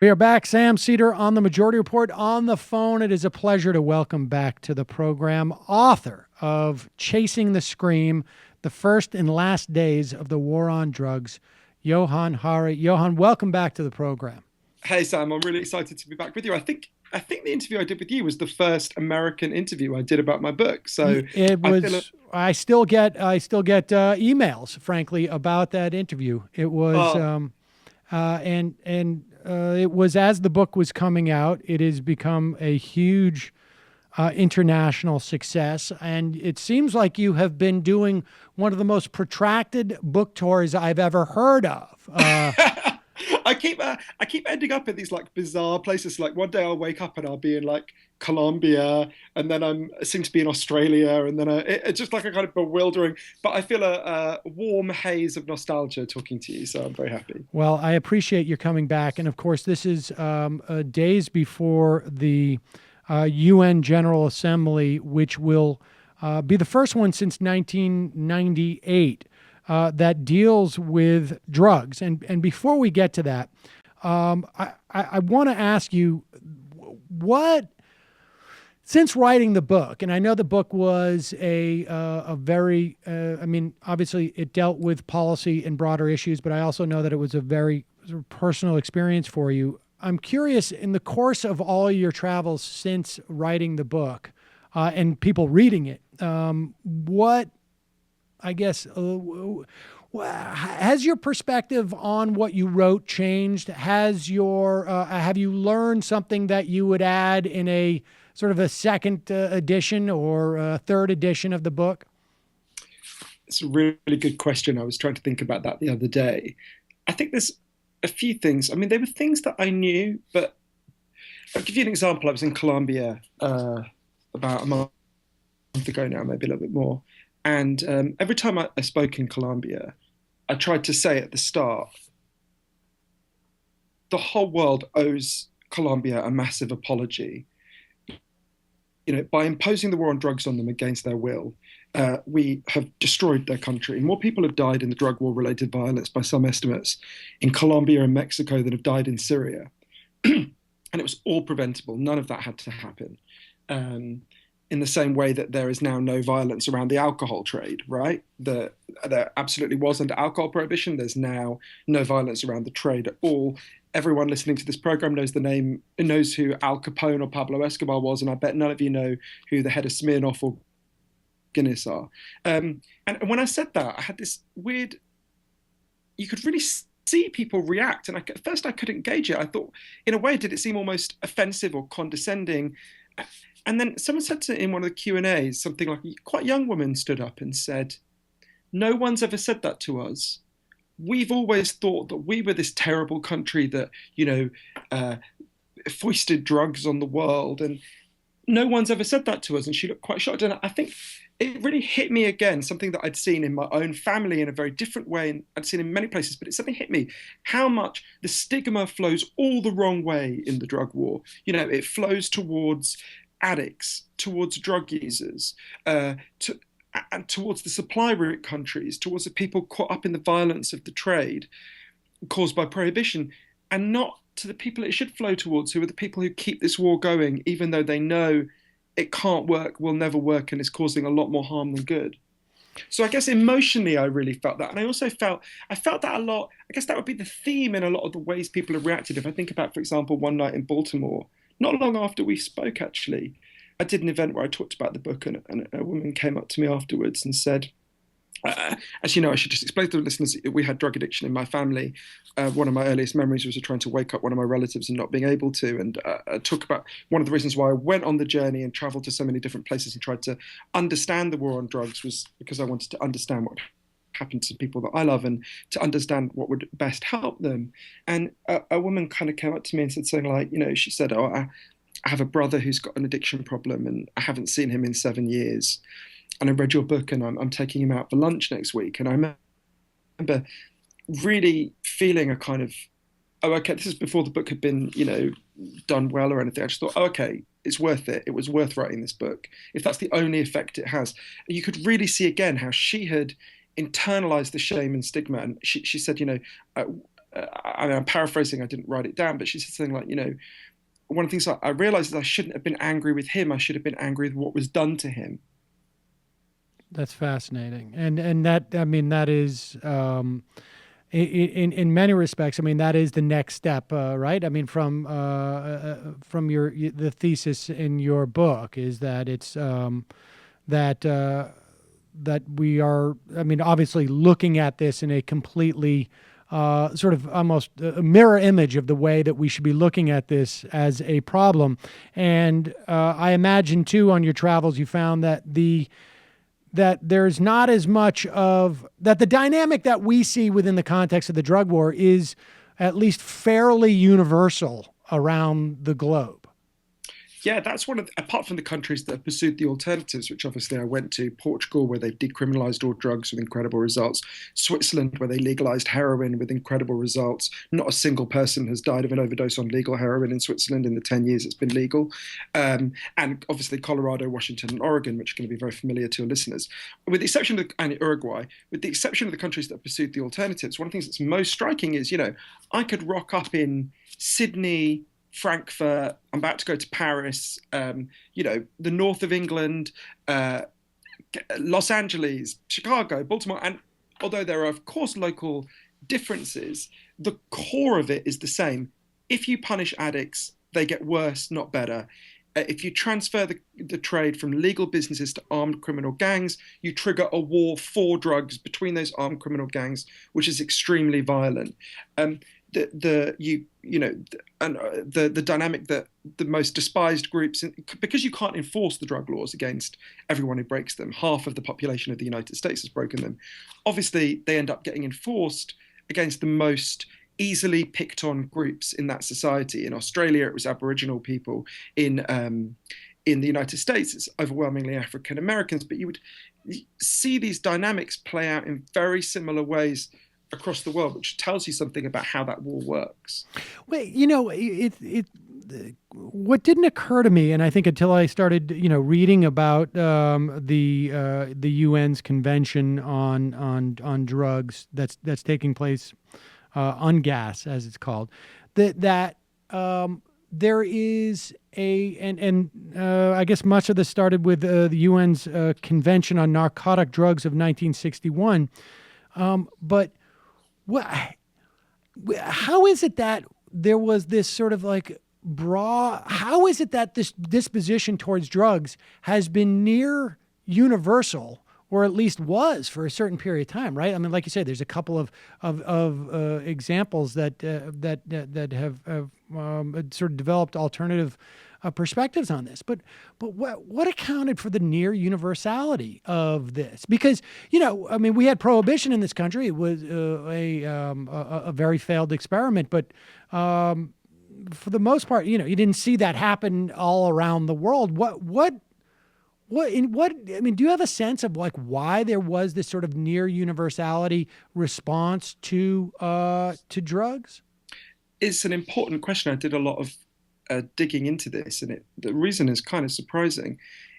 We are back. Sam Seder on the Majority Report on the phone. It is a pleasure to welcome back to the program author of Chasing the Scream, the first and last days of the war on drugs, Johann Hari. Johann, welcome back to the program. Hey Sam, I'm really excited to be back with you. I think the interview I did with you was the first American interview I did about my book. So It I feel was. I still get emails, frankly, about that interview. It was, oh, and it was as the book was coming out. It has become a huge international success, and it seems like you have been doing one of the most protracted book tours I've ever heard of. I keep ending up in these like bizarre places. Like one day I'll wake up and I'll be in like Colombia, and then I seem to be in Australia, and then it's just like a kind of bewildering. But I feel a warm haze of nostalgia talking to you, so I'm very happy. Well, I appreciate your coming back, and of course, this is days before the UN General Assembly, which will be the first one since 1998 that deals with drugs. And before we get to that, I want to ask you what, since writing the book, and I know the book was a very, I mean, obviously it dealt with policy and broader issues, but I also know that it was a very sort of personal experience for you. I'm curious, in the course of all your travels since writing the book and people reading it, what, I guess, has your perspective on what you wrote changed? Have you learned something that you would add in a sort of a second edition or a third edition of the book? It's a really good question. I was trying to think about that the other day. I think there's a few things. I mean, there were things that I knew, but I'll give you an example. I was in Colombia about a month ago now, maybe a little bit more. And every time I spoke in Colombia, I tried to say at the start, the whole world owes Colombia a massive apology. You know, by imposing the war on drugs on them against their will, we have destroyed their country. More people have died in the drug war related violence, by some estimates, in Colombia and Mexico than have died in Syria. And it was all preventable. None of that had to happen. In the same way that there is now no violence around the alcohol trade, right? There absolutely was under alcohol prohibition. There's now no violence around the trade at all. Everyone listening to this program knows who Al Capone or Pablo Escobar was, and I bet none of you know who the head of Smirnoff or Guinness are. And when I said that, I had this weird, you could really see people react. And at first I couldn't gauge it. I thought, in a way, did it seem almost offensive or condescending? And then someone said in one of the Q&As something like, quite a young woman stood up and said, no one's ever said that to us. We've always thought that we were this terrible country that, foisted drugs on the world. And no one's ever said that to us. And she looked quite shocked. And I think it really hit me again, something that I'd seen in my own family in a very different way. And I'd seen in many places, but it suddenly hit me how much the stigma flows all the wrong way in the drug war. You know, it flows towards addicts, towards drug users, and towards the supply route countries, towards the people caught up in the violence of the trade caused by prohibition, and not to the people it should flow towards, who are the people who keep this war going, even though they know it can't work, will never work, and is causing a lot more harm than good. So I guess emotionally, I really felt that. And I felt that a lot. I guess that would be the theme in a lot of the ways people have reacted. If I think about, for example, one night in Baltimore, not long after we spoke, actually, I did an event where I talked about the book, and a woman came up to me afterwards and said, as you know, I should just explain to the listeners, we had drug addiction in my family. One of my earliest memories was trying to wake up one of my relatives and not being able to. And talk about one of the reasons why I went on the journey and traveled to so many different places and tried to understand the war on drugs was because I wanted to understand what happened to people that I love and to understand what would best help them. And a woman kind of came up to me and said something like, she said, oh, I have a brother who's got an addiction problem and I haven't seen him in 7 years. And I read your book and I'm taking him out for lunch next week. And I remember really feeling a kind of, oh, okay, this is before the book had been, done well or anything. I just thought, oh, okay, it's worth it. It was worth writing this book. If that's the only effect it has. You could really see again how she had internalized the shame and stigma. And she said, I'm paraphrasing, I didn't write it down, but she said something like, one of the things I realized is I shouldn't have been angry with him. I should have been angry with what was done to him. That's fascinating, and that, I mean, that is, in many respects, I mean, that is the next step, right? I mean, from your the thesis in your book is that it's that that we are, I mean, obviously looking at this in a completely sort of almost a mirror image of the way that we should be looking at this as a problem. And I imagine too, on your travels, you found that there's not as much of that. The dynamic that we see within the context of the drug war is at least fairly universal around the globe. Yeah, that's one of apart from the countries that have pursued the alternatives, which obviously I went to, Portugal, where they've decriminalized all drugs with incredible results, Switzerland, where they legalized heroin with incredible results. Not a single person has died of an overdose on legal heroin in Switzerland in the 10 years it's been legal. And obviously Colorado, Washington, and Oregon, which are going to be very familiar to your listeners. With the exception of and Uruguay, with the exception of the countries that have pursued the alternatives, one of the things that's most striking is, I could rock up in Sydney, Frankfurt, I'm about to go to Paris, the north of England, Los Angeles, Chicago, Baltimore. And although there are, of course, local differences, the core of it is the same. If you punish addicts, they get worse, not better. If you transfer the trade from legal businesses to armed criminal gangs, you trigger a war for drugs between those armed criminal gangs, which is extremely violent. The dynamic that the most despised groups, because you can't enforce the drug laws against everyone who breaks them, half of the population of the United States has broken them. Obviously, they end up getting enforced against the most easily picked on groups in that society. In Australia, it was Aboriginal people. In the United States, it's overwhelmingly African Americans. But you would see these dynamics play out in very similar ways across the world, which tells you something about how that war works. Well, what didn't occur to me, and I think until I started, reading about the UN's convention on drugs that's taking place on gas, as it's called, that there is I guess much of this started with the UN's Convention on Narcotic Drugs of 1961, but how is it that there was this sort of like how is it that this disposition towards drugs has been near universal, or at least was for a certain period of time, right? I mean, like you said, there's a couple of examples that have sort of developed alternative perspectives on this, but what accounted for the near universality of this? Because I mean, we had prohibition in this country. It was a very failed experiment, but for the most part, you didn't see that happen all around the world. I mean, do you have a sense of like why there was this sort of near universality response to drugs? It's an important question. I did a lot of digging into this, and the reason is kind of surprising.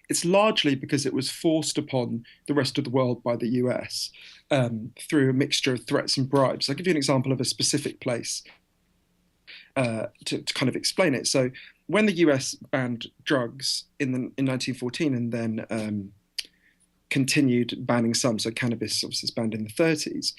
It's largely because it was forced upon the rest of the world by the US through a mixture of threats and bribes. I'll give you an example of a specific place to kind of explain it. So when the US banned drugs in 1914 and then continued banning some, so cannabis obviously was banned in the 30s,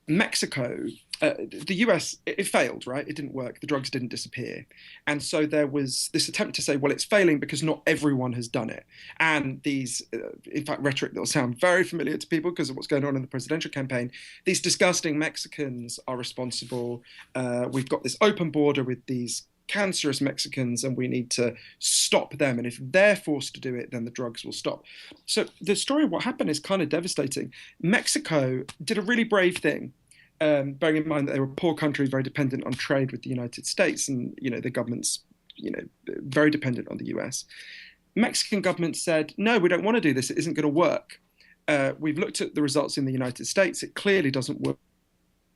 Mexico, the US, it failed, right? It didn't work. The drugs didn't disappear. And so there was this attempt to say, well, it's failing because not everyone has done it. And these, in fact, rhetoric that will sound very familiar to people because of what's going on in the presidential campaign, these disgusting Mexicans are responsible. We've got this open border with these cancerous Mexicans and we need to stop them. And if they're forced to do it, then the drugs will stop. So the story of what happened is kind of devastating. Mexico did a really brave thing. Bearing in mind that they were a poor country, very dependent on trade with the United States, and the government's very dependent on the US. Mexican government said, no, we don't want to do this. It isn't going to work. We've looked at the results in the United States. It clearly doesn't work.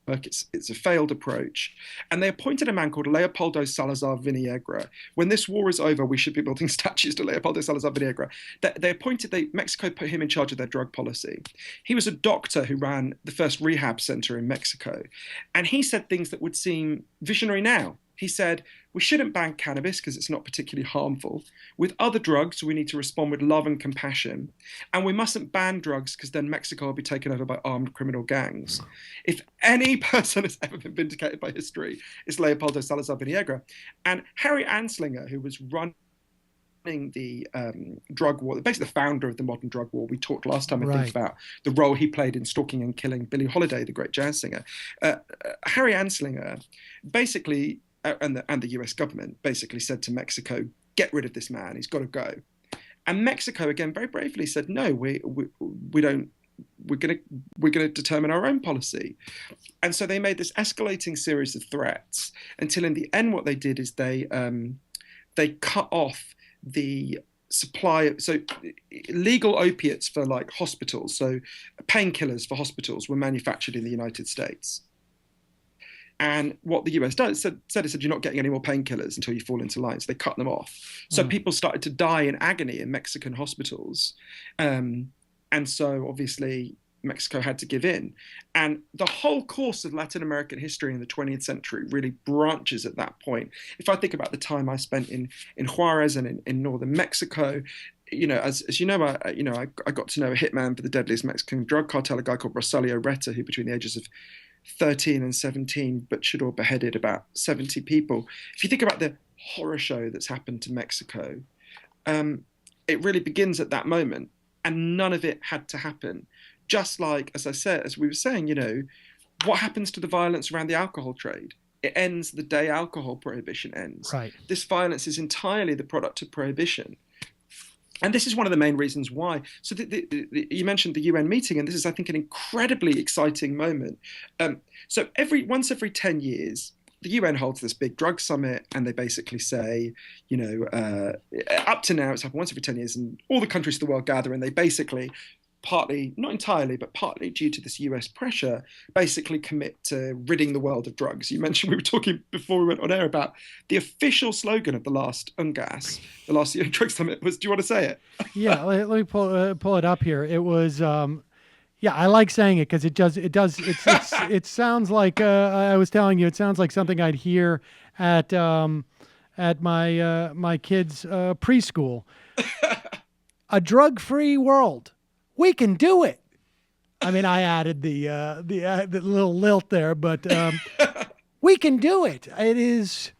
It's a failed approach. And they appointed a man called Leopoldo Salazar Viniegra. When this war is over, we should be building statues to Leopoldo Salazar Viniegra. Mexico put him in charge of their drug policy. He was a doctor who ran the first rehab center in Mexico. And he said things that would seem visionary now. He said, we shouldn't ban cannabis because it's not particularly harmful. With other drugs, we need to respond with love and compassion. And we mustn't ban drugs because then Mexico will be taken over by armed criminal gangs. If any person has ever been vindicated by history, it's Leopoldo Salazar Viniegra. And Harry Anslinger, who was running the drug war, basically the founder of the modern drug war. We talked last time, I think, about the role he played in stalking and killing Billie Holiday, the great jazz singer. Harry Anslinger basically, and the US government basically said to Mexico, get rid of this man, he's got to go. And Mexico, again, very bravely said, no, we don't, we're going to determine our own policy. And so they made this escalating series of threats until in the end what they did is they cut off the supply. So legal opiates for like hospitals, so painkillers for hospitals were manufactured in the United States. And what the US said, you're not getting any more painkillers until you fall into line. So they cut them off. So people started to die in agony in Mexican hospitals. And so obviously Mexico had to give in. And the whole course of Latin American history in the 20th century really branches at that point. If I think about the time I spent in Juarez and in northern Mexico, you know, as you know, I got to know a hitman for the deadliest Mexican drug cartel, a guy called Rosalio Reta, who between the ages of 13 and 17 butchered or beheaded about 70 people. If you think about the horror show that's happened to Mexico, it really begins at that moment, and none of it had to happen. Just like, as I said, as we were saying, you know, what happens to the violence around the alcohol trade? It ends the day alcohol prohibition ends. Right. This violence is entirely the product of prohibition. And this is one of the main reasons why. So you mentioned the UN meeting, and this is, I think, an incredibly exciting moment. So once every 10 years, the UN holds this big drug summit, and they basically say, you know, up to now, it's happened once every 10 years, and all the countries of the world gather, and they basically, partly, not entirely, but partly due to this US pressure, basically commit to ridding the world of drugs. You mentioned, we were talking before we went on air about the official slogan of the last UNGAS, the last UN drug summit was, do you want to say it? Yeah, let me pull it up here. It was, yeah, I like saying it because it sounds like, I was telling you, it sounds like something I'd hear at my kids' preschool. A drug-free world. We can do it. I mean, I added the little lilt there, but we can do it. It is,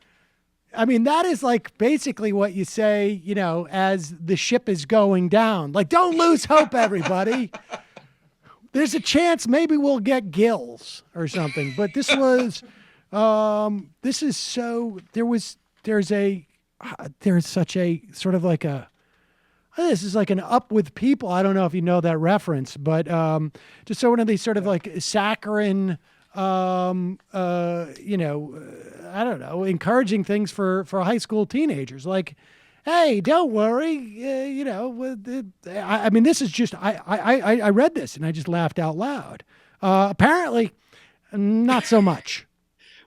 I mean, that is like basically what you say, you know, as the ship is going down. Like, don't lose hope, everybody. There's a chance maybe we'll get gills or something. But this was, there's such a sort of like a, this is like an Up With People. I don't know if you know that reference, but just so one of these sort of like saccharine, you know, I don't know, encouraging things for high school teenagers. Like, hey, don't worry, you know. I mean, this is just I read this and I just laughed out loud. Apparently, not so much.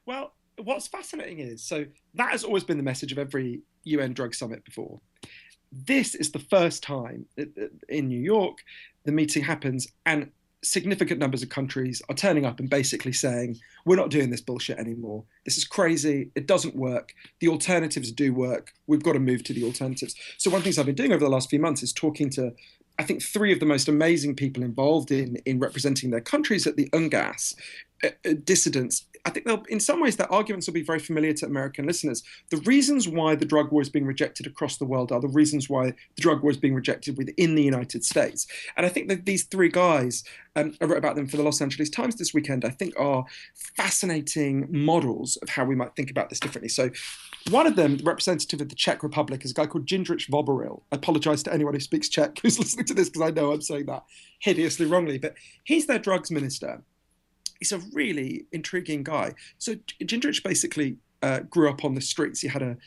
Well, what's fascinating is, so that has always been the message of every UN drug summit before. This is the first time in New York the meeting happens and significant numbers of countries are turning up and basically saying, we're not doing this bullshit anymore. This is crazy. It doesn't work. The alternatives do work. We've got to move to the alternatives. So one of the things I've been doing over the last few months is talking to, I think, 3 of the most amazing people involved in representing their countries at the UNGAS, dissidents. I think in some ways their arguments will be very familiar to American listeners. The reasons why the drug war is being rejected across the world are the reasons why the drug war is being rejected within the United States. And I think that these 3 guys, I wrote about them for the Los Angeles Times this weekend, I think are fascinating models of how we might think about this differently. So one of them, the representative of the Czech Republic, is a guy called Jindřich Voboril. I apologize to anyone who speaks Czech who's listening to this because I know I'm saying that hideously wrongly, but he's their drugs minister. He's a really intriguing guy. So Jindřich basically grew up on the streets. He had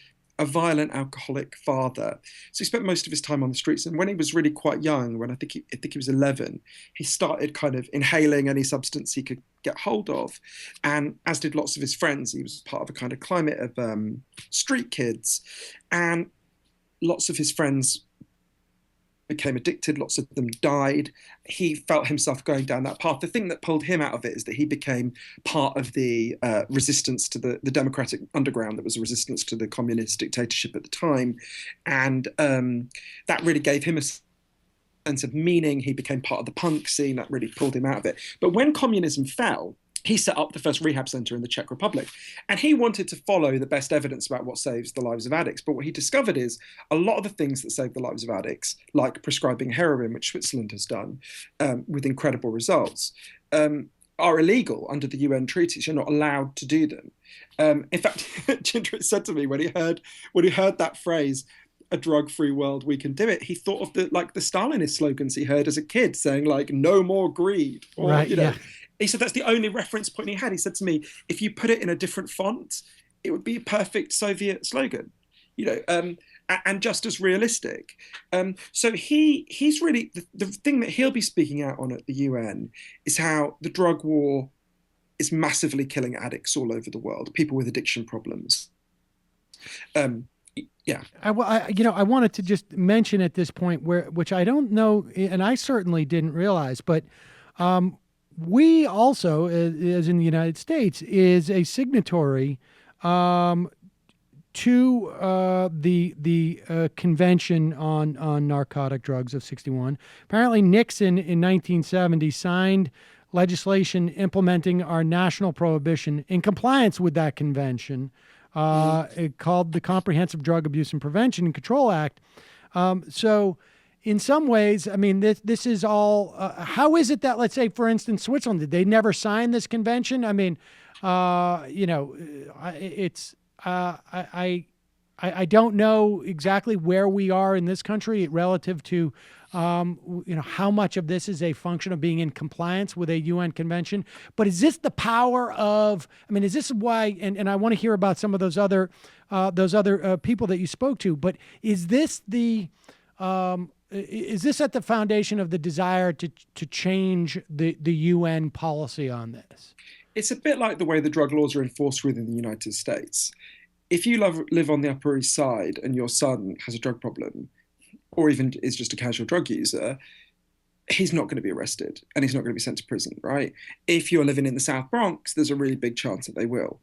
a violent alcoholic father. So he spent most of his time on the streets. And when he was really quite young, when I think he was 11, he started kind of inhaling any substance he could get hold of. And as did lots of his friends, he was part of a kind of climate of street kids. And lots of his friends became addicted, lots of them died. He felt himself going down that path. The thing that pulled him out of it is that he became part of the resistance to the democratic underground that was a resistance to the communist dictatorship at the time. And that really gave him a sense of meaning. He became part of the punk scene. That really pulled him out of it. But when communism fell, he set up the first rehab center in the Czech Republic. And he wanted to follow the best evidence about what saves the lives of addicts. But what he discovered is a lot of the things that save the lives of addicts, like prescribing heroin, which Switzerland has done with incredible results, are illegal under the UN treaties. You're not allowed to do them. In fact, Ginger said to me when he heard that phrase, a drug-free world, we can do it. He thought of the Stalinist slogans he heard as a kid, saying like "No more greed," or Right, yeah. He said that's the only reference point he had. He said to me, if you put it in a different font, it would be a perfect Soviet slogan, and just as realistic. So he's really the thing that he'll be speaking out on at the UN is how the drug war is massively killing addicts all over the world, people with addiction problems. Yeah. I wanted to just mention at this point which I don't know, and I certainly didn't realize, but we also, as in the United States, is a signatory to the Convention on Narcotic Drugs of '61. Apparently, Nixon in 1970 signed legislation implementing our national prohibition in compliance with that convention, called the Comprehensive Drug Abuse and Prevention and Control Act. So in some ways, I mean, this is all, how is it that, let's say, for instance, Switzerland, did they never sign this convention? I mean, it's, I don't know exactly where we are in this country relative to, how much of this is a function of being in compliance with a UN convention. But is this the power of, I mean, is this why, and I want to hear about some of those other people that you spoke to, but is this is this at the foundation of the desire to change the UN policy on this? It's a bit like the way the drug laws are enforced within the United States. If you live on the Upper East Side and your son has a drug problem, or even is just a casual drug user, he's not going to be arrested and he's not going to be sent to prison, right? If you're living in the South Bronx, there's a really big chance that they will.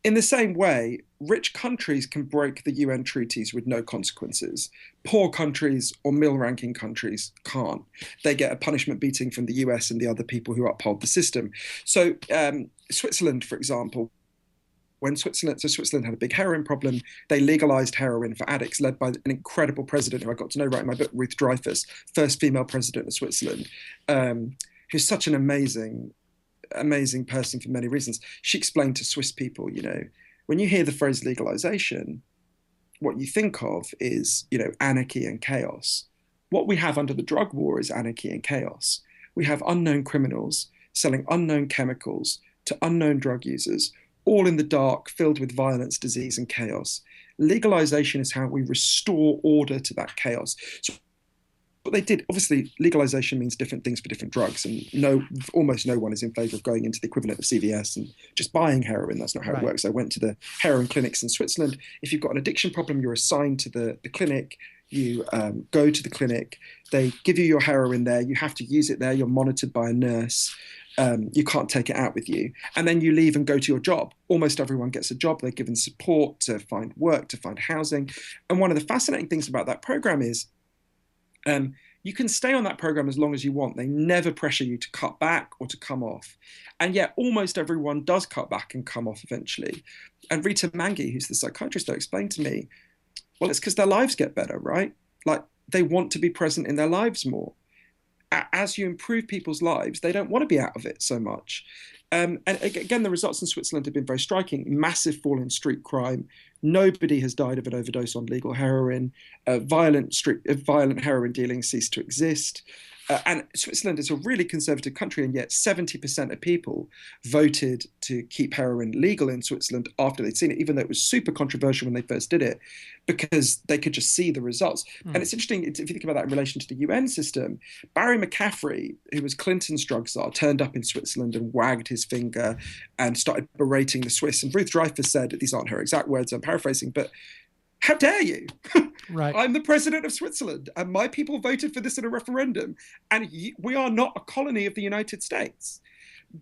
In the same way, rich countries can break the UN treaties with no consequences. Poor countries or middle-ranking countries can't. They get a punishment beating from the US and the other people who uphold the system. So Switzerland, for example, when Switzerland had a big heroin problem, they legalized heroin for addicts, led by an incredible president who I got to know right in my book, Ruth Dreifuss, first female president of Switzerland, who's such an amazing person for many reasons. She explained to Swiss people, when you hear the phrase legalization, what you think of is, anarchy and chaos. What we have under the drug war is anarchy and chaos. We have unknown criminals selling unknown chemicals to unknown drug users, all in the dark, filled with violence, disease, and chaos. Legalization is how we restore order to that chaos. So what they did, obviously, legalization means different things for different drugs, and almost no one is in favor of going into the equivalent of CVS and just buying heroin. That's not how it works. I went to the heroin clinics in Switzerland. If you've got an addiction problem, you're assigned to the clinic. You go to the clinic. They give you your heroin there. You have to use it there. You're monitored by a nurse. You can't take it out with you. And then you leave and go to your job. Almost everyone gets a job. They're given support to find work, to find housing. And one of the fascinating things about that program is you can stay on that program as long as you want. They never pressure you to cut back or to come off. And yet almost everyone does cut back and come off eventually. And Rita Mangi, who's the psychiatrist, explained to me, well, it's because their lives get better, right? Like they want to be present in their lives more. As you improve people's lives, they don't want to be out of it so much. And again, the results in Switzerland have been very striking. Massive fall in street crime. Nobody has died of an overdose on legal heroin. Violent heroin dealing ceased to exist. And Switzerland is a really conservative country, and yet 70% of people voted to keep heroin legal in Switzerland after they'd seen it, even though it was super controversial when they first did it, because they could just see the results. And it's interesting, if you think about that in relation to the UN system, Barry McCaffrey, who was Clinton's drug czar, turned up in Switzerland and wagged his finger and started berating the Swiss. And Ruth Dreyfus said, these aren't her exact words, I'm paraphrasing, but how dare you? Right. I'm the president of Switzerland, and my people voted for this in a referendum, and we are not a colony of the United States.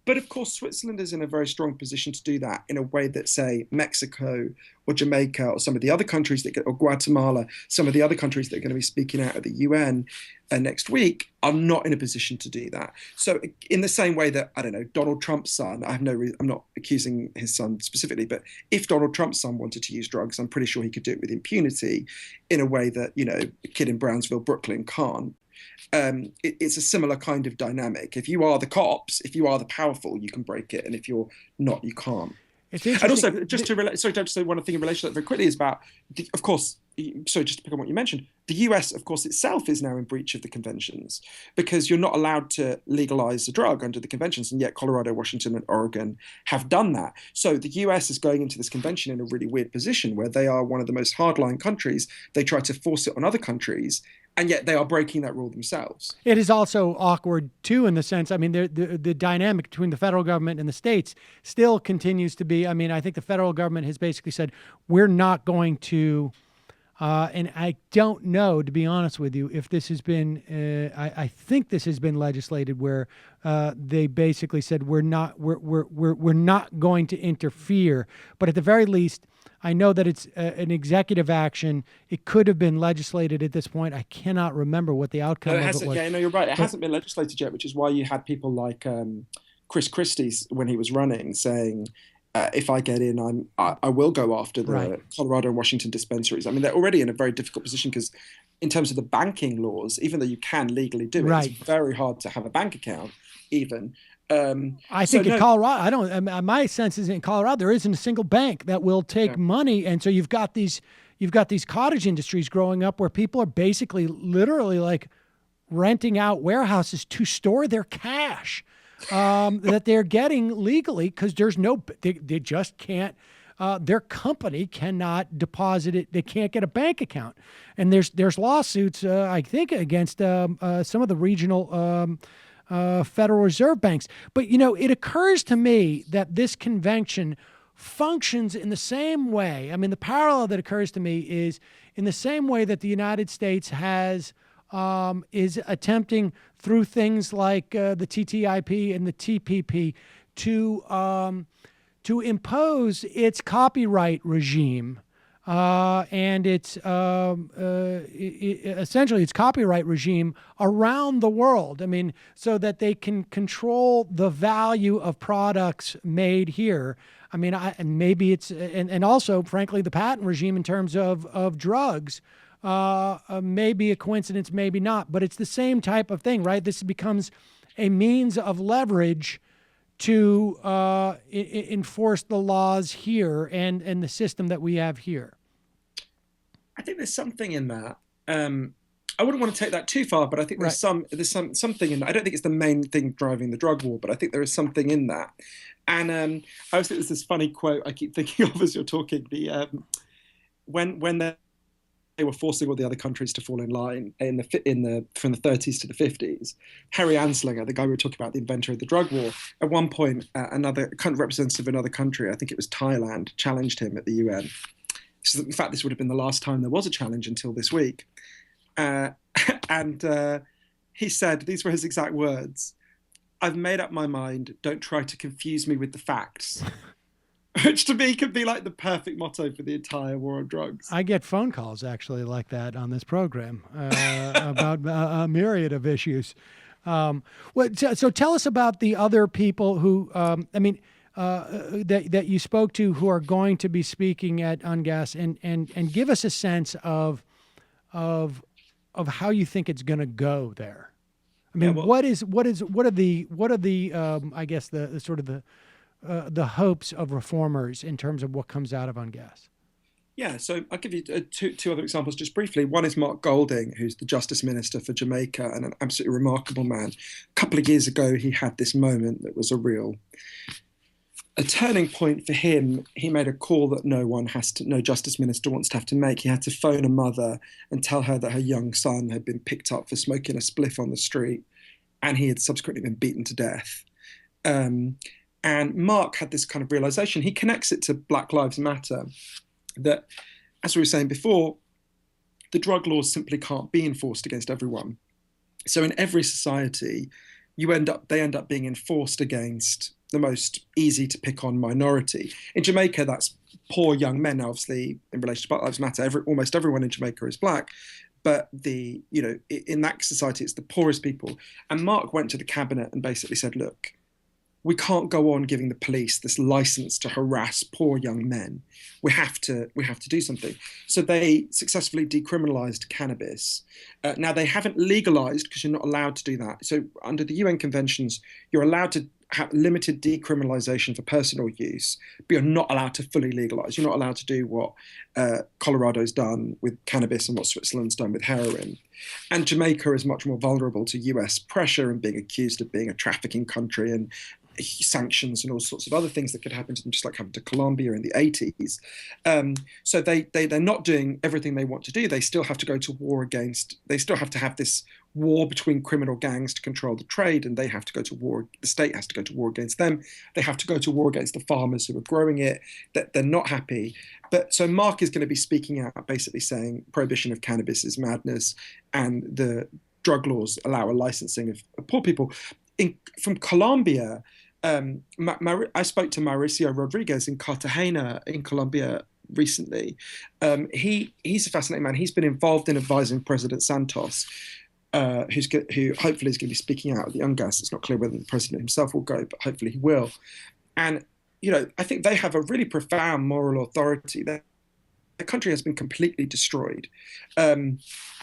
But of course, Switzerland is in a very strong position to do that in a way that, say, Mexico or Jamaica or some of the other countries or Guatemala, some of the other countries that are going to be speaking out at the UN next week are not in a position to do that. So in the same way that, I don't know, Donald Trump's son, I'm not accusing his son specifically, but if Donald Trump's son wanted to use drugs, I'm pretty sure he could do it with impunity in a way that, a kid in Brownsville, Brooklyn can't. It's a similar kind of dynamic. If you are the cops, if you are the powerful, you can break it, and if you're not, you can't. And also, just to relate, sorry, just say one thing in relation to that very quickly is about, of course, sorry, just to pick on what you mentioned, the US, of course, itself is now in breach of the conventions because you're not allowed to legalize a drug under the conventions, and yet Colorado, Washington, and Oregon have done that. So the US is going into this convention in a really weird position where they are one of the most hardline countries. They try to force it on other countries, and yet they are breaking that rule themselves. It is also awkward, too, in the sense, I mean, the dynamic between the federal government and the states still continues to be, I mean, I think the federal government has basically said, we're not going to, and I don't know, to be honest with you, if this has been, I think this has been legislated where they basically said, we're not going to interfere. But at the very least, I know that it's an executive action. It could have been legislated at this point. I cannot remember what the outcome of it was. Yeah, no, you're right. It hasn't been legislated yet, which is why you had people like Chris Christie when he was running saying, if I get in, I will go after the Colorado and Washington dispensaries. I mean, they're already in a very difficult position because in terms of the banking laws, even though you can legally do it, it's very hard to have a bank account even. I think in Colorado, my sense is in Colorado, there isn't a single bank that will take money. And so you've got these cottage industries growing up where people are basically literally like renting out warehouses to store their cash that they're getting legally because they just can't, their company cannot deposit it. They can't get a bank account. And there's lawsuits, I think, against some of the regional Federal Reserve banks. But, it occurs to me that this convention functions in the same way. I mean, the parallel that occurs to me is in the same way that the United States is attempting through things like the TTIP and the TPP to impose its copyright regime and its essentially its copyright regime around the world. I mean, so that they can control the value of products made here. I mean, maybe it's and also, frankly, the patent regime in terms of drugs. Maybe a coincidence, maybe not, but it's the same type of thing, right? This becomes a means of leverage to enforce the laws here and the system that we have here. I think there's something in that. I wouldn't want to take that too far, but I think there's something in that. I don't think it's the main thing driving the drug war, but I think there is something in that. And I always think there's this funny quote I keep thinking of as you're talking. When they were forcing all the other countries to fall in line from the 30s to the 50s. Harry Anslinger, the guy we were talking about, the inventor of the drug war, at one point, another representative of another country, I think it was Thailand, challenged him at the UN. In fact, this would have been the last time there was a challenge until this week. And he said, these were his exact words, "I've made up my mind, don't try to confuse me with the facts." Which to me could be like the perfect motto for the entire war on drugs. I get phone calls actually like that on this program about a myriad of issues. So tell us about the other people who, that you spoke to who are going to be speaking at UNGAS, and give us a sense of how you think it's going to go there. I mean, what are the I guess the sort of the hopes of reformers in terms of what comes out of UNGAS? Yeah, so I'll give you two other examples just briefly. One is Mark Golding, who's the Justice Minister for Jamaica and an absolutely remarkable man. A couple of years ago, he had this moment that was a turning point for him. He made a call that no justice minister wants to have to make. He had to phone a mother and tell her that her young son had been picked up for smoking a spliff on the street, and he had subsequently been beaten to death. And Mark had this kind of realization. He connects it to Black Lives Matter, that, as we were saying before, the drug laws simply can't be enforced against everyone. So in every society, they end up being enforced against the most easy to pick on minority. In Jamaica, that's poor young men. Obviously, in relation to Black Lives Matter, almost everyone in Jamaica is black. But in that society, it's the poorest people. And Mark went to the cabinet and basically said, look, we can't go on giving the police this license to harass poor young men. We have to do something. So they successfully decriminalized cannabis. Now they haven't legalized, because you're not allowed to do that. So under the UN conventions, you're allowed to have limited decriminalization for personal use, but you're not allowed to fully legalize. You're not allowed to do what Colorado's done with cannabis and what Switzerland's done with heroin. And Jamaica is much more vulnerable to US pressure and being accused of being a trafficking country and sanctions and all sorts of other things that could happen to them, just like happened to Colombia in the 80s. So they're not doing everything they want to do. They still have to go to war they still have to have this war between criminal gangs to control the trade, and they have to go to war. The state has to go to war against them. They have to go to war against the farmers who are growing it. That they're not happy. But so Mark is going to be speaking out, basically saying prohibition of cannabis is madness, and the drug laws allow a licensing of poor people. From Colombia, I spoke to Mauricio Rodriguez in Cartagena in Colombia recently. He's a fascinating man. He's been involved in advising President Santos, who hopefully is going to be speaking out at the UNGAS. It's not clear whether the president himself will go, but hopefully he will. And I think they have a really profound moral authority. The country has been completely destroyed.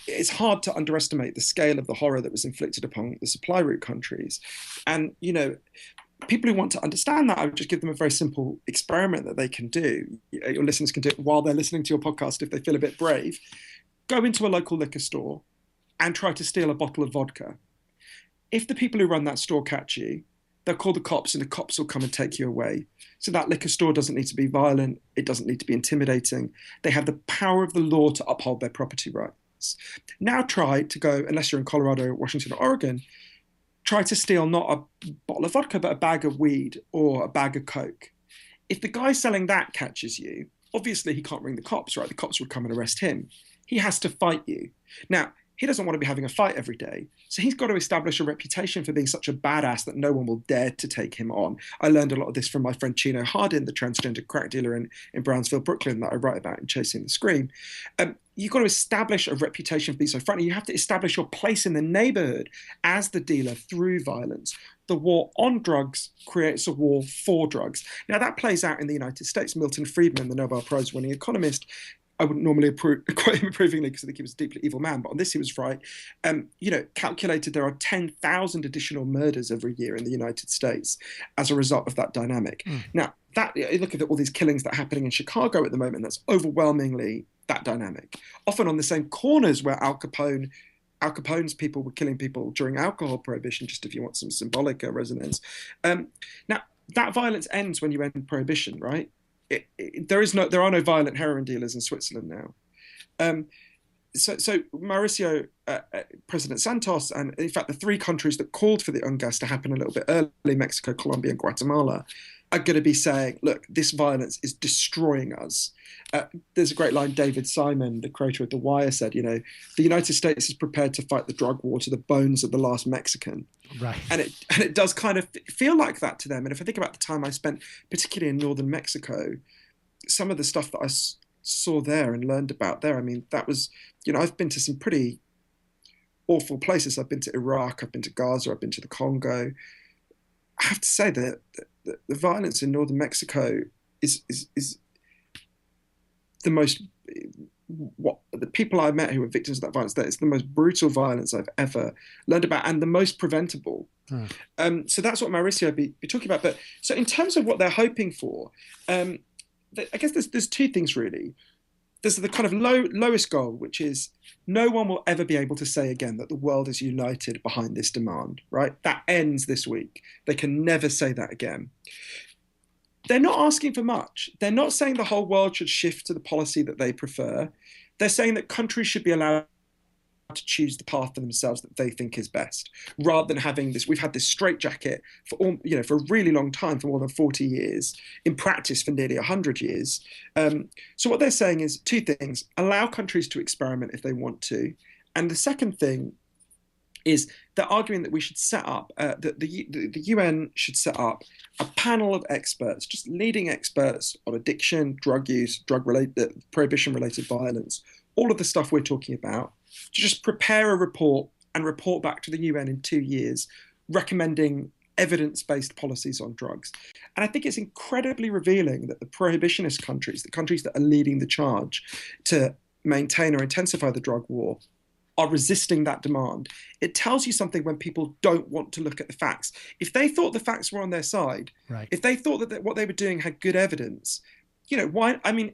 It's hard to underestimate the scale of the horror that was inflicted upon the supply route countries. And, people who want to understand that, I would just give them a very simple experiment that they can do. Your listeners can do it while they're listening to your podcast if they feel a bit brave. Go into a local liquor store and try to steal a bottle of vodka. If the people who run that store catch you, they'll call the cops and the cops will come and take you away. So that liquor store doesn't need to be violent. It doesn't need to be intimidating. They have the power of the law to uphold their property rights. Now try to go, unless you're in Colorado, Washington, or Oregon, try to steal not a bottle of vodka, but a bag of weed or a bag of Coke. If the guy selling that catches you, obviously he can't ring the cops, right? The cops would come and arrest him. He has to fight you. Now, he doesn't want to be having a fight every day. So he's got to establish a reputation for being such a badass that no one will dare to take him on. I learned a lot of this from my friend Chino Hardin, the transgender crack dealer in Brownsville, Brooklyn, that I write about in Chasing the Scream. You've got to establish a reputation for being so friendly. You have to establish your place in the neighborhood as the dealer through violence. The war on drugs creates a war for drugs. Now, that plays out in the United States. Milton Friedman, the Nobel Prize winning economist, I wouldn't normally quote him approvingly because I think he was a deeply evil man, but on this he was right. Calculated there are 10,000 additional murders every year in the United States as a result of that dynamic. Now, you look at all these killings that are happening in Chicago at the moment, that's overwhelmingly that dynamic. Often on the same corners where Al Capone's people were killing people during alcohol prohibition, just if you want some symbolic resonance. Now, that violence ends when you end prohibition, right? There are no violent heroin dealers in Switzerland now. So Mauricio, President Santos, and in fact the three countries that called for the UNGAS to happen a little bit early, Mexico, Colombia, and Guatemala, are going to be saying, look, this violence is destroying us. There's a great line David Simon, the creator of The Wire, said, the United States is prepared to fight the drug war to the bones of the last Mexican. Right. And it does kind of feel like that to them. And if I think about the time I spent, particularly in northern Mexico, some of the stuff that I saw there and learned about there, I mean, that was, I've been to some pretty awful places. I've been to Iraq, I've been to Gaza, I've been to the Congo. I have to say that the violence in northern Mexico is the most, what the people I met who were victims of that violence there, it's the most brutal violence I've ever learned about and the most preventable. So that's what Mauricio be talking about. But so in terms of what they're hoping for, I guess there's two things really. there's the kind of lowest goal, which is no one will ever be able to say again that the world is united behind this demand, right? That ends this week. They can never say that again. They're not asking for much. They're not saying the whole world should shift to the policy that they prefer. They're saying that countries should be allowed to choose the path for themselves that they think is best, rather than having this. We've had this straitjacket for for a really long time, for more than 40 years, in practice for nearly 100 years. So what they're saying is two things: allow countries to experiment if they want to, and the second thing is they're arguing that we should set up that the UN should set up a panel of experts, just leading experts on addiction, drug use, drug related prohibition related violence, all of the stuff we're talking about, to just prepare a report and report back to the UN in 2 years, recommending evidence-based policies on drugs. And I think it's incredibly revealing that the prohibitionist countries, the countries that are leading the charge to maintain or intensify the drug war, are resisting that demand. It tells you something when people don't want to look at the facts. If they thought the facts were on their side, Right. if they thought that what they were doing had good evidence, why? I mean,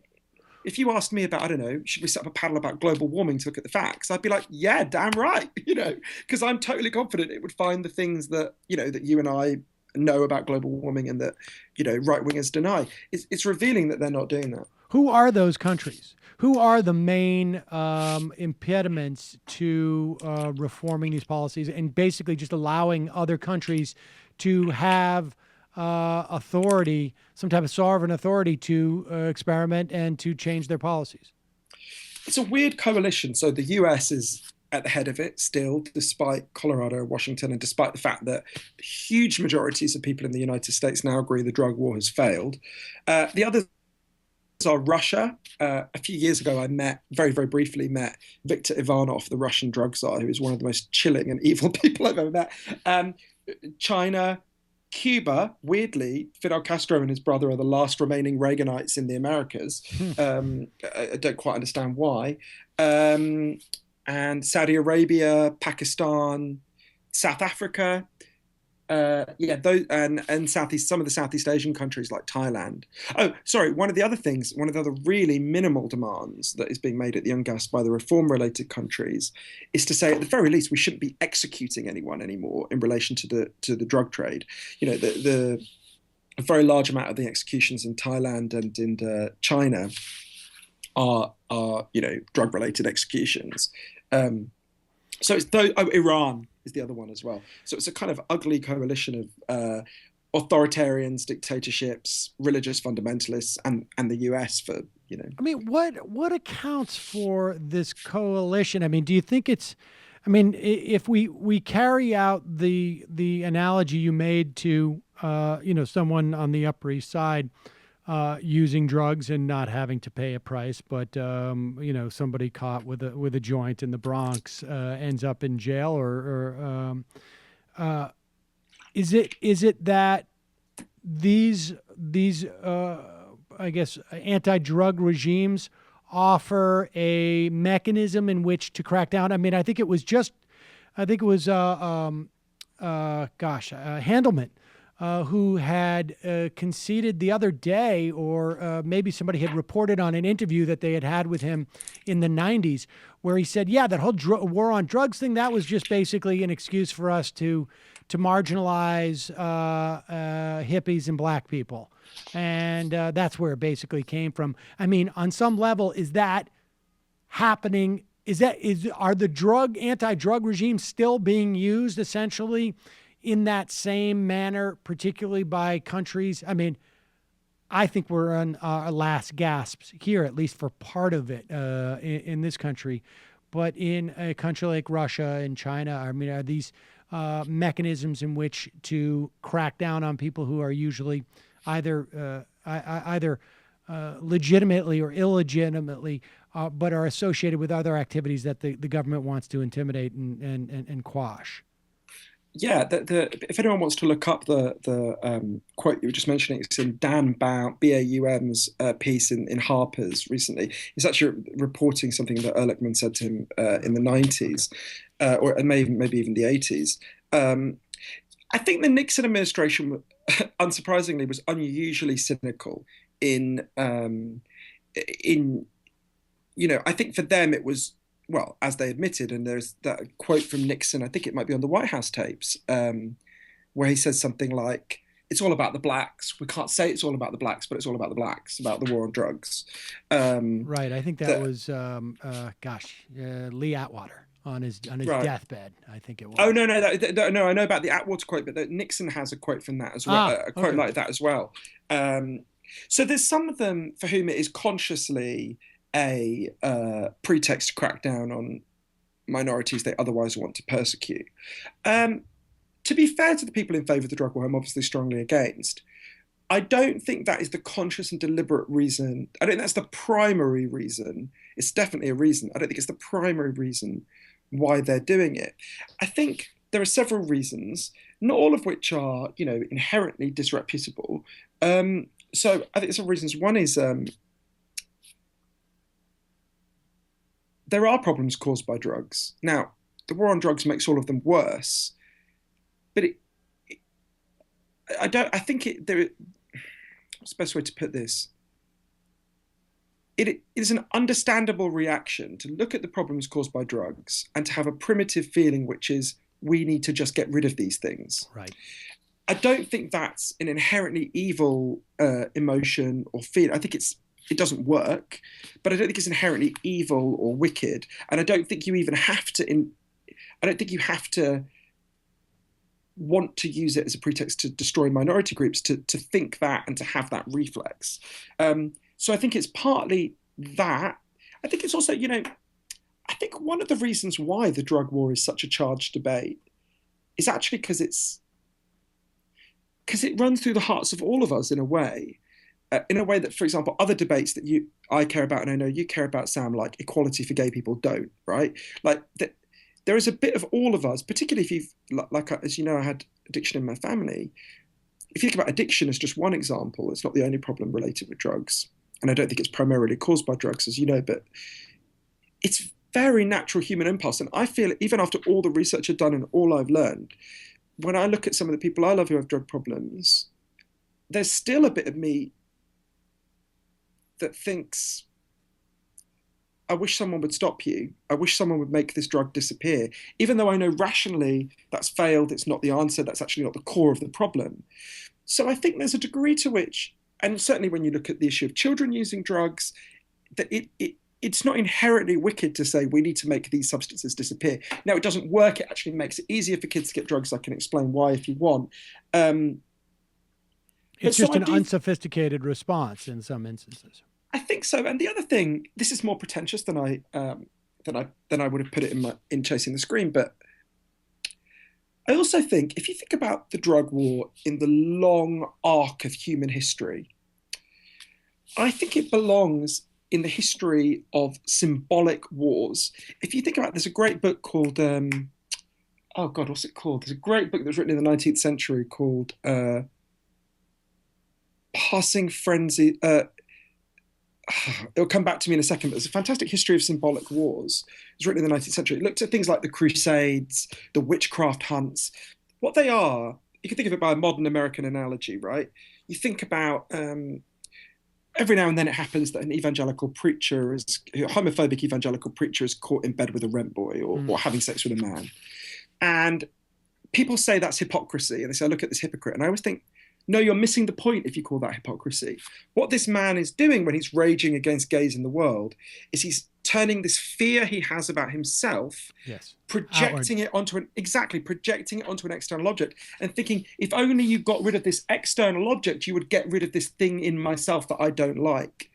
if you asked me about, I don't know, should we set up a panel about global warming to look at the facts? I'd be like, yeah, damn right, because I'm totally confident it would find the things that, that you and I know about global warming and that, right wingers deny. It's revealing that they're not doing that. Who are those countries? Who are the main impediments to reforming these policies and basically just allowing other countries to have authority, some type of sovereign authority to experiment and to change their policies? It's a weird coalition. So the US is at the head of it still, despite Colorado, Washington, and despite the fact that huge majorities of people in the United States now agree the drug war has failed. The others are Russia. A few years ago, I very, very briefly met Viktor Ivanov, the Russian drug czar, who is one of the most chilling and evil people I've ever met. China, Cuba, weirdly, Fidel Castro and his brother are the last remaining Reaganites in the Americas. I don't quite understand why. And Saudi Arabia, Pakistan, South Africa, those and Southeast, some of the Southeast Asian countries like Thailand. Oh, sorry. One of the other really minimal demands that is being made at the UNGAS by the reform-related countries is to say, at the very least, we shouldn't be executing anyone anymore in relation to the drug trade. A very large amount of the executions in Thailand and in China are drug-related executions. So it's Iran is the other one as well. So it's a kind of ugly coalition of authoritarians, dictatorships, religious fundamentalists, and the US for. I mean, what accounts for this coalition? I mean, do you think it's? I mean, if we carry out the analogy you made to someone on the Upper East Side using drugs and not having to pay a price, but somebody caught with a joint in the Bronx ends up in jail, or is it that these I guess anti-drug regimes offer a mechanism in which to crack down? I mean, I think it was Handelman. Who had conceded the other day, or maybe somebody had reported on an interview that they had with him in the 90s, where he said, yeah, that whole war on drugs thing, that was just basically an excuse for us to marginalize hippies and black people. And that's where it basically came from. I mean, on some level, is that happening? Are the anti-drug regimes still being used essentially in that same manner, particularly by countries? I mean, I think we're on our last gasps here, at least for part of it in this country. But in a country like Russia and China, I mean, are these mechanisms in which to crack down on people who are usually either legitimately or illegitimately, but are associated with other activities that the government wants to intimidate and quash? Yeah, if anyone wants to look up the quote you were just mentioning, it's in Dan Baum's piece in Harper's recently. He's actually reporting something that Ehrlichman said to him in the 90s, or maybe even the 80s. I think the Nixon administration, unsurprisingly, was unusually cynical in I think for them it was, well, as they admitted, and there's that quote from Nixon, I think it might be on the White House tapes, where he says something like, it's all about the blacks. We can't say it's all about the blacks, but it's all about the blacks, about the war on drugs. Right. I think that That was Lee Atwater on his right. deathbed. I think it Oh was. no, no, no! I know about the Atwater quote, but Nixon has a quote from that as well, Ah, a quote okay. like that as well. Um, so there's some of them for whom it is consciously a pretext to crack down on minorities they otherwise want to persecute. Um, to be fair to the people in favour of the drug war, I'm obviously strongly against. I don't think that is the conscious and deliberate reason. I don't think that's the primary reason. It's definitely a reason. I don't think it's the primary reason why they're doing it. I think there are several reasons, not all of which are, inherently disreputable. So I think some reasons. One is there are problems caused by drugs. Now, the war on drugs makes all of them worse, but I don't. I think what's the best way to put this? It is an understandable reaction to look at the problems caused by drugs and to have a primitive feeling, which is we need to just get rid of these things. Right. I don't think that's an inherently evil emotion or feel. I think it doesn't work, but I don't think it's inherently evil or wicked. And I don't think you even have to. I don't think you have to want to use it as a pretext to destroy minority groups to think that and to have that reflex. So I think it's partly that. I think it's also, I think one of the reasons why the drug war is such a charged debate is actually because it runs through the hearts of all of us in a way that, for example, other debates that I care about and I know you care about, Sam, like equality for gay people, don't, right? Like that, there is a bit of all of us, particularly if you've, like as you know, I had addiction in my family. If you think about addiction as just one example, it's not the only problem related with drugs. And I don't think it's primarily caused by drugs, as you know, but it's very natural human impulse. And I feel even after all the research I've done and all I've learned, when I look at some of the people I love who have drug problems, there's still a bit of me that thinks, I wish someone would stop you. I wish someone would make this drug disappear. Even though I know rationally that's failed, it's not the answer, that's actually not the core of the problem. So I think there's a degree to which, and certainly when you look at the issue of children using drugs, that it's not inherently wicked to say we need to make these substances disappear. Now, it doesn't work. It actually makes it easier for kids to get drugs. I can explain why if you want. It's just an unsophisticated response in some instances. I think so. And the other thing, this is more pretentious than I would have put it in Chasing the Scream, but I also think if you think about the drug war in the long arc of human history, I think it belongs in the history of symbolic wars. If you think about, there's a great book called oh God, what's it called? There's a great book that was written in the 19th century called Passing Frenzy. It'll come back to me in a second, but there's a fantastic history of symbolic wars. It was written in the 19th century. It looked at things like the Crusades, the witchcraft hunts. What they are, you can think of it by a modern American analogy, right? You think about every now and then it happens that an evangelical preacher is, a homophobic evangelical preacher is caught in bed with a rent boy or having sex with a man. And people say that's hypocrisy. And they say, look at this hypocrite. And I always think, no, you're missing the point if you call that hypocrisy. What this man is doing when he's raging against gays in the world is he's turning this fear he has about himself, yes, projecting it onto an external object and thinking, if only you got rid of this external object, you would get rid of this thing in myself that I don't like.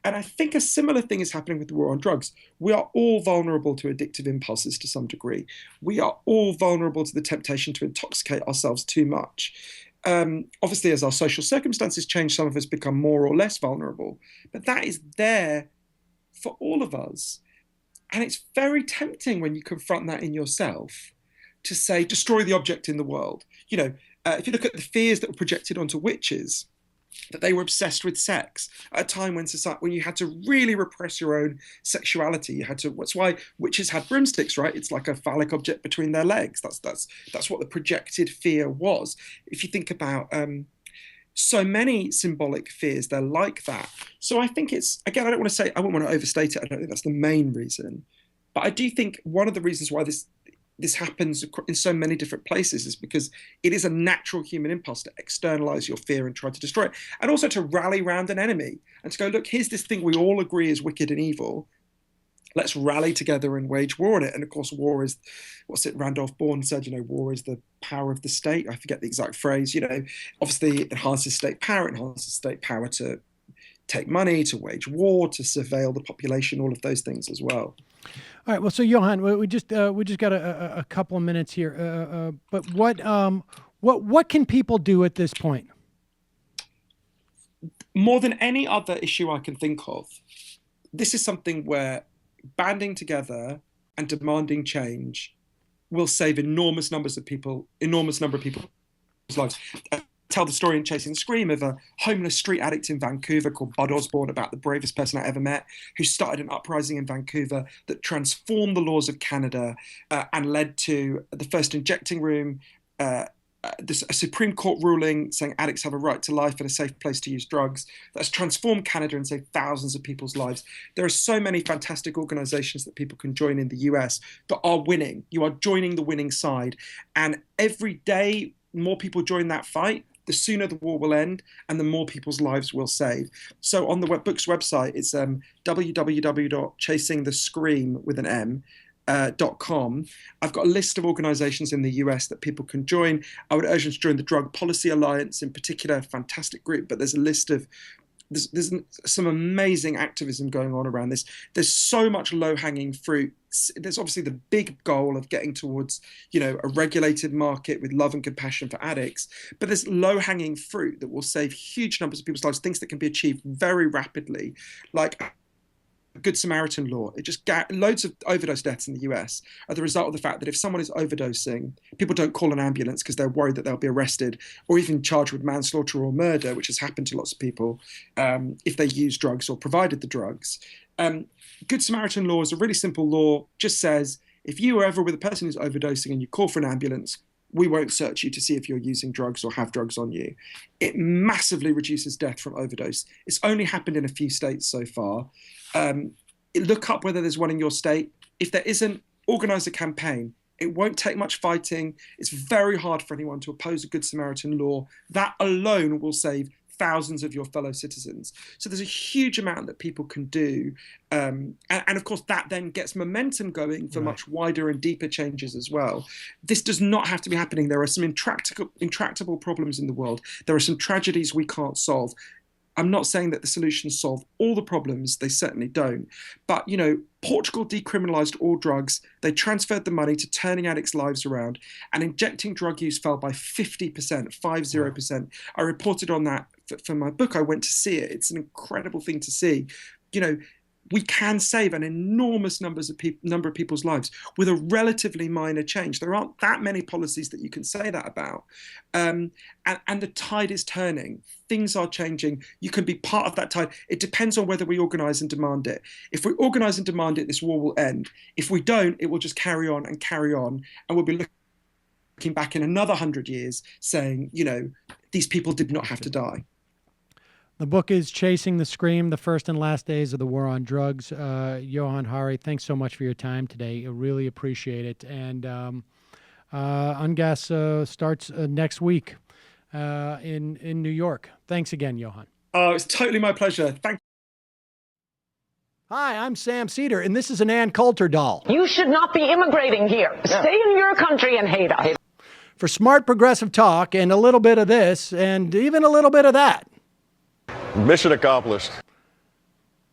And I think a similar thing is happening with the war on drugs. We are all vulnerable to addictive impulses to some degree. We are all vulnerable to the temptation to intoxicate ourselves too much. Obviously, as our social circumstances change, some of us become more or less vulnerable, but that is there for all of us. And it's very tempting when you confront that in yourself to say, destroy the object in the world. If you look at the fears that were projected onto witches, that they were obsessed with sex at a time when you had to really repress your own sexuality. That's why witches had broomsticks, right? It's like a phallic object between their legs. That's what the projected fear was. If you think about so many symbolic fears. They're like that. So I think it's, again, I wouldn't want to overstate it. I don't think that's the main reason. But I do think one of the reasons why this happens in so many different places is because it is a natural human impulse to externalize your fear and try to destroy it. And also to rally around an enemy and to go, look, here's this thing we all agree is wicked and evil. Let's rally together and wage war on it. And of course, war is, Randolph Bourne said, war is the power of the state. I forget the exact phrase, obviously it enhances state power, to take money, to wage war, to surveil the population, all of those things as well. All right. Well, so Johann, we just got a couple of minutes here. But what can people do at this point? More than any other issue I can think of, this is something where banding together and demanding change will save enormous number of people's lives. I tell the story in Chasing the Scream of a homeless street addict in Vancouver called Bud Osborne, about the bravest person I ever met, who started an uprising in Vancouver that transformed the laws of Canada and led to the first injecting room, a Supreme Court ruling saying addicts have a right to life and a safe place to use drugs. That's transformed Canada and saved thousands of people's lives. There are so many fantastic organizations that people can join in the US that are winning. You are joining the winning side. And every day more people join that fight, the sooner the war will end and the more people's lives will save. So on the book's website, it's www.chasingthescream.com. I've got a list of organizations in the US that people can join. I would urge them to join the Drug Policy Alliance in particular, a fantastic group, but there's a list of there's some amazing activism going on around this. There's so much low-hanging fruit. There's obviously the big goal of getting towards, a regulated market with love and compassion for addicts. But there's low-hanging fruit that will save huge numbers of people's lives, things that can be achieved very rapidly, like Good Samaritan law. It just loads of overdose deaths in the US are the result of the fact that if someone is overdosing, people don't call an ambulance because they're worried that they'll be arrested or even charged with manslaughter or murder, which has happened to lots of people if they use drugs or provided the drugs. Good Samaritan law is a really simple law, just says if you are ever with a person who's overdosing and you call for an ambulance, we won't search you to see if you're using drugs or have drugs on you. It massively reduces death from overdose. It's only happened in a few states so far. Look up whether there's one in your state. If there isn't, organize a campaign. It won't take much fighting. It's very hard for anyone to oppose a Good Samaritan law. That alone will save thousands of your fellow citizens. So there's a huge amount that people can do. And of course, that then gets momentum going for much wider and deeper changes as well. This does not have to be happening. There are some intractable problems in the world. There are some tragedies we can't solve. I'm not saying that the solutions solve all the problems. They certainly don't. But, Portugal decriminalized all drugs. They transferred the money to turning addicts' lives around, and injecting drug use fell by 50%, 50%. I reported on that for my book. I went to see it. It's an incredible thing to see. We can save an enormous number of people's lives with a relatively minor change. There aren't that many policies that you can say that about. And the tide is turning. Things are changing. You can be part of that tide. It depends on whether we organize and demand it. If we organize and demand it, this war will end. If we don't, it will just carry on, and we'll be looking back in another 100 years saying, these people did not have to die. The book is Chasing the Scream, The First and Last Days of the War on Drugs. Johann Hari, thanks so much for your time today. I really appreciate it. And Ungas starts next week in New York. Thanks again, Johann. Oh, it's totally my pleasure. Thank you. Hi, I'm Sam Seder, and this is an Ann Coulter doll. You should not be immigrating here. Yeah. Stay in your country and hate us. For smart progressive talk and a little bit of this and even a little bit of that. Mission accomplished.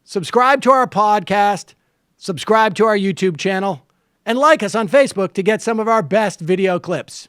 Subscribe to our podcast, subscribe to our YouTube channel, and like us on Facebook to get some of our best video clips.